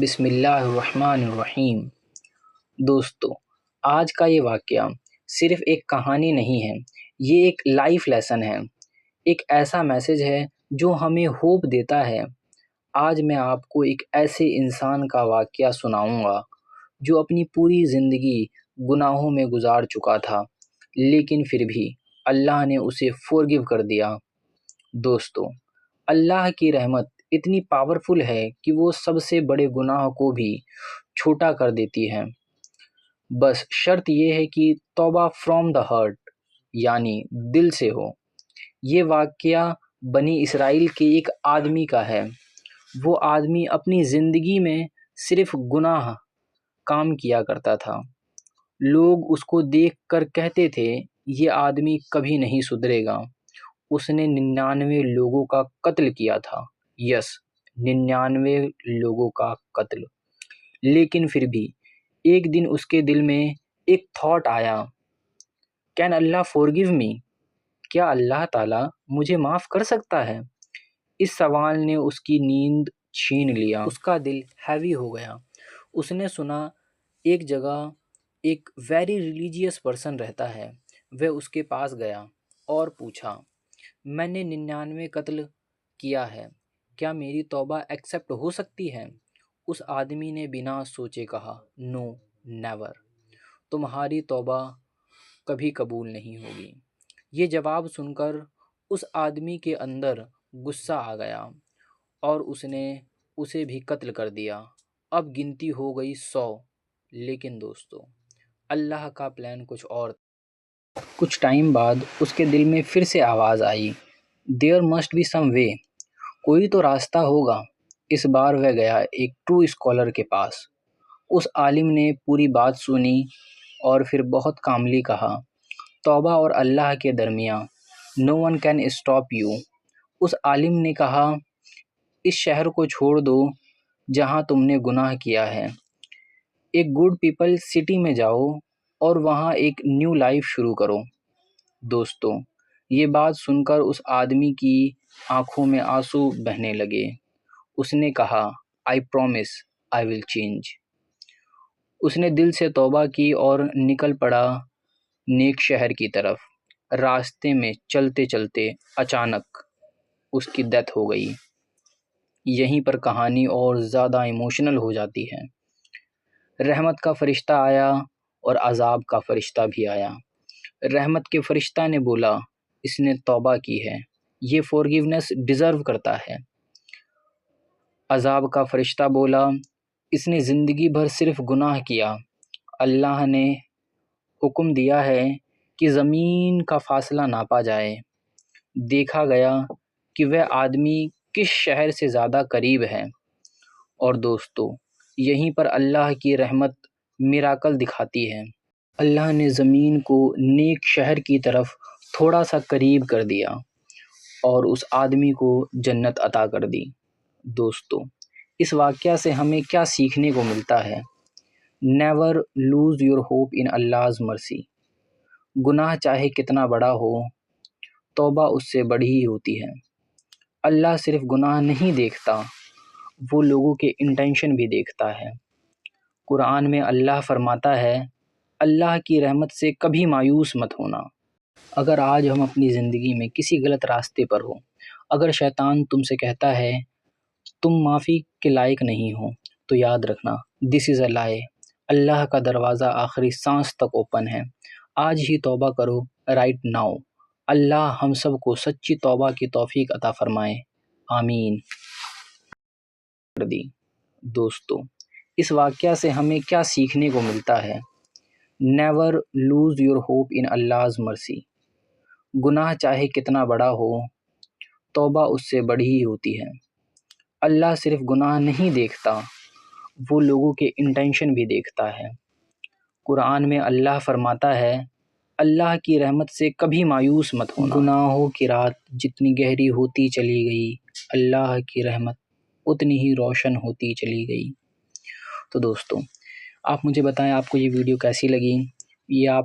بسم اللہ الرحمن الرحیم۔ دوستو، آج کا یہ واقعہ صرف ایک کہانی نہیں ہے، یہ ایک لائف لیسن ہے، ایک ایسا میسج ہے جو ہمیں ہوپ دیتا ہے۔ آج میں آپ کو ایک ایسے انسان کا واقعہ سناؤں گا جو اپنی پوری زندگی گناہوں میں گزار چکا تھا، لیکن پھر بھی اللہ نے اسے فورگیو کر دیا۔ دوستو، اللہ کی رحمت اتنی پاورفل ہے کہ وہ سب سے بڑے گناہ کو بھی چھوٹا کر دیتی ہے۔ بس شرط یہ ہے کہ توبہ فرام دا ہارٹ، یعنی دل سے ہو۔ یہ واقعہ بنی اسرائیل کے ایک آدمی کا ہے۔ وہ آدمی اپنی زندگی میں صرف گناہ کام کیا کرتا تھا۔ لوگ اس کو دیکھ کر کہتے تھے یہ آدمی کبھی نہیں سدھرے گا۔ اس نے 99 لوگوں کا قتل کیا تھا، 99 لوگوں کا قتل۔ لیکن پھر بھی ایک دن اس کے دل میں ایک تھاٹ آیا، کین اللہ فورگیو می؟ کیا اللہ تعالیٰ مجھے معاف کر سکتا ہے؟ اس سوال نے اس کی نیند چھین لیا۔ اس کا دل ہیوی ہو گیا۔ اس نے سنا ایک جگہ ایک ویری ریلیجیس پرسن رہتا ہے۔ وہ اس کے پاس گیا اور پوچھا، میں نے 99 قتل کیا ہے، کیا میری توبہ ایکسیپٹ ہو سکتی ہے؟ اس آدمی نے بنا سوچے کہا، نو نیور، تمہاری توبہ کبھی قبول نہیں ہوگی۔ یہ جواب سن کر اس آدمی کے اندر غصہ آ گیا اور اس نے اسے بھی قتل کر دیا۔ اب گنتی ہو گئی 100۔ لیکن دوستو، اللہ کا پلان کچھ اور تھا۔ کچھ ٹائم بعد اس کے دل میں پھر سے آواز آئی، دیر مسٹ بی سم وے، کوئی تو راستہ ہوگا۔ اس بار وہ گیا ایک ٹرو اسکالر کے پاس۔ اس عالم نے پوری بات سنی اور پھر بہت کاملی کہا، توبہ اور اللہ کے درمیان نو ون کین اسٹاپ یو۔ اس عالم نے کہا، اس شہر کو چھوڑ دو جہاں تم نے گناہ کیا ہے، ایک گڈ پیپل سٹی میں جاؤ اور وہاں ایک نیو لائف شروع کرو۔ دوستو، یہ بات سن کر اس آدمی کی آنکھوں میں آنسو بہنے لگے۔ اس نے کہا، I promise I will change. اس نے دل سے توبہ کی اور نکل پڑا نیک شہر کی طرف۔ راستے میں چلتے چلتے اچانک اس کی ڈیتھ ہو گئی۔ یہیں پر کہانی اور زیادہ ایموشنل ہو جاتی ہے۔ رحمت کا فرشتہ آیا اور عذاب کا فرشتہ بھی آیا۔ رحمت کے فرشتہ نے بولا، اس نے توبہ کی ہے، یہ فورگیونیس ڈیزرو کرتا ہے۔ عذاب کا فرشتہ بولا، اس نے زندگی بھر صرف گناہ کیا، اللہ نے حکم دیا ہے کہ زمین کا فاصلہ ناپا جائے، دیکھا گیا کہ وہ آدمی کس شہر سے زیادہ قریب ہے۔ اور دوستو، یہیں پر اللہ کی رحمت میراکل دکھاتی ہے۔ اللہ نے زمین کو نیک شہر کی طرف تھوڑا سا قریب کر دیا اور اس آدمی کو جنت عطا کر دی۔ دوستو، اس واقعہ سے ہمیں کیا سیکھنے کو ملتا ہے؟ Never lose your hope in Allah's مرسی۔ گناہ چاہے کتنا بڑا ہو، توبہ اس سے بڑی ہی ہوتی ہے۔ اللہ صرف گناہ نہیں دیکھتا، وہ لوگوں کے انٹینشن بھی دیکھتا ہے۔ قرآن میں اللہ فرماتا ہے، اللہ کی رحمت سے کبھی مایوس مت ہونا۔ اگر آج ہم اپنی زندگی میں کسی غلط راستے پر ہو، اگر شیطان تم سے کہتا ہے تم معافی کے لائق نہیں ہو، تو یاد رکھنا، دس از اے لائی۔ اللہ کا دروازہ آخری سانس تک اوپن ہے۔ آج ہی توبہ کرو، رائٹ ناؤ۔ اللہ ہم سب کو سچی توبہ کی توفیق عطا فرمائے، آمین۔ دوستو، اس واقعہ سے ہمیں کیا سیکھنے کو ملتا ہے؟ Never lose your hope in Allah's مرسی۔ گناہ چاہے کتنا بڑا ہو، توبہ اس سے بڑی ہی ہوتی ہے۔ اللہ صرف گناہ نہیں دیکھتا، وہ لوگوں کے انٹینشن بھی دیکھتا ہے۔ قرآن میں اللہ فرماتا ہے، اللہ کی رحمت سے کبھی مایوس مت ہونا۔ گناہوں کی رات جتنی گہری ہوتی چلی گئی، اللہ کی رحمت اتنی ہی روشن ہوتی چلی گئی۔ تو دوستو، آپ مجھے بتائیں آپ کو یہ ویڈیو کیسی لگی؟ یہ آپ